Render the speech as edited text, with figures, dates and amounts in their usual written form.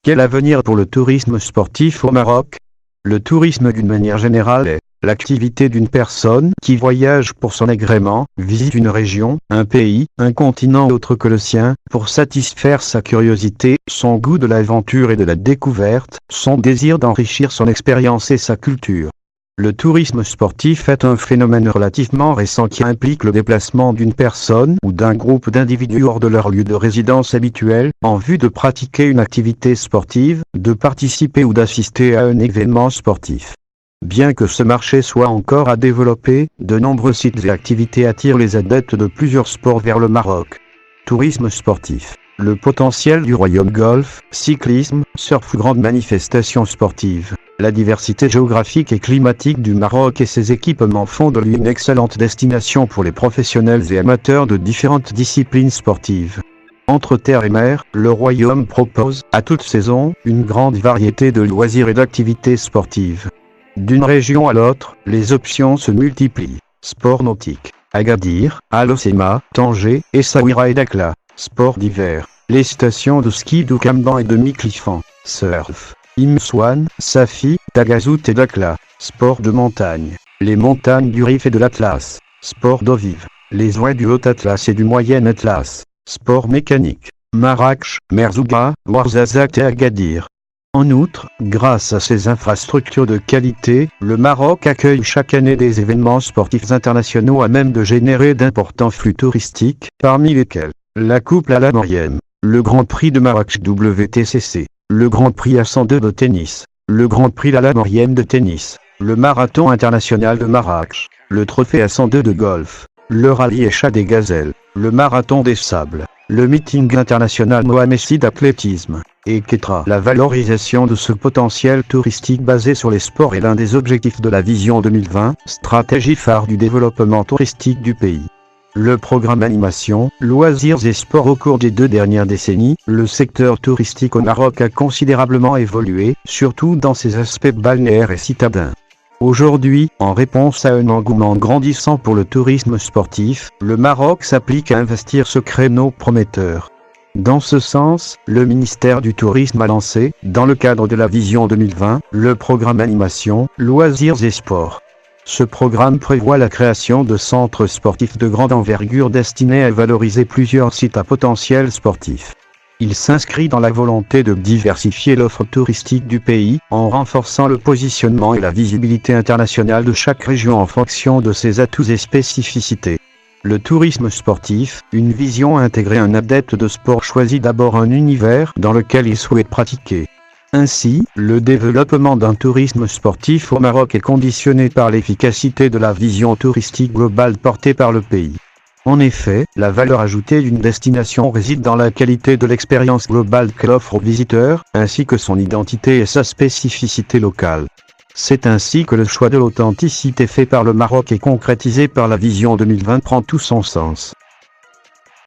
Quel avenir pour le tourisme sportif au Maroc? Le tourisme d'une manière générale est l'activité d'une personne qui voyage pour son agrément, visite une région, un pays, un continent autre que le sien, pour satisfaire sa curiosité, son goût de l'aventure et de la découverte, son désir d'enrichir son expérience et sa culture. Le tourisme sportif est un phénomène relativement récent qui implique le déplacement d'une personne ou d'un groupe d'individus hors de leur lieu de résidence habituel, en vue de pratiquer une activité sportive, de participer ou d'assister à un événement sportif. Bien que ce marché soit encore à développer, de nombreux sites et activités attirent les adeptes de plusieurs sports vers le Maroc. Tourisme sportif. Le potentiel du royaume golf, cyclisme, surf ou grandes manifestations sportives. La diversité géographique et climatique du Maroc et ses équipements font de lui une excellente destination pour les professionnels et amateurs de différentes disciplines sportives. Entre terre et mer, le royaume propose, à toute saison, une grande variété de loisirs et d'activités sportives. D'une région à l'autre, les options se multiplient. Sport nautique. Agadir, Al Hoceima, Tanger, Essaouira et Dakhla. Sport d'hiver. Les stations de ski d'Oukamban et de Miklifan. Surf. Imsouane, Safi, Tagazout et Dakhla. Sport de montagne. Les montagnes du Rif et de l'Atlas. Sport d'eau vive. Les ouaies du Haut Atlas et du Moyen Atlas. Sport mécanique. Marrakech, Merzouga, Ouarzazate et Agadir. En outre, grâce à ses infrastructures de qualité, le Maroc accueille chaque année des événements sportifs internationaux à même de générer d'importants flux touristiques, parmi lesquels la Coupe Lalla Moriem, le Grand Prix de Marrakech WTCC, le Grand Prix A102 de tennis, le Grand Prix Lalla Moriem de tennis, le Marathon international de Marrakech, le Trophée A102 de golf, le Rallye Échat des Gazelles, le Marathon des Sables, le Meeting international Mohamed VI d'athlétisme, etc. La valorisation de ce potentiel touristique basé sur les sports est l'un des objectifs de la Vision 2020, stratégie phare du développement touristique du pays. Le programme animation, loisirs et sports. Au cours des 2 dernières décennies, le secteur touristique au Maroc a considérablement évolué, surtout dans ses aspects balnéaires et citadins. Aujourd'hui, en réponse à un engouement grandissant pour le tourisme sportif, le Maroc s'applique à investir ce créneau prometteur. Dans ce sens, le ministère du Tourisme a lancé, dans le cadre de la Vision 2020, le programme Animation, Loisirs et Sports. Ce programme prévoit la création de centres sportifs de grande envergure destinés à valoriser plusieurs sites à potentiel sportif. Il s'inscrit dans la volonté de diversifier l'offre touristique du pays, en renforçant le positionnement et la visibilité internationale de chaque région en fonction de ses atouts et spécificités. Le tourisme sportif, une vision intégrer un adepte de sport choisit d'abord un univers dans lequel il souhaite pratiquer. Ainsi, le développement d'un tourisme sportif au Maroc est conditionné par l'efficacité de la vision touristique globale portée par le pays. En effet, la valeur ajoutée d'une destination réside dans la qualité de l'expérience globale qu'elle offre aux visiteurs, ainsi que son identité et sa spécificité locale. C'est ainsi que le choix de l'authenticité fait par le Maroc et concrétisé par la Vision 2020 prend tout son sens.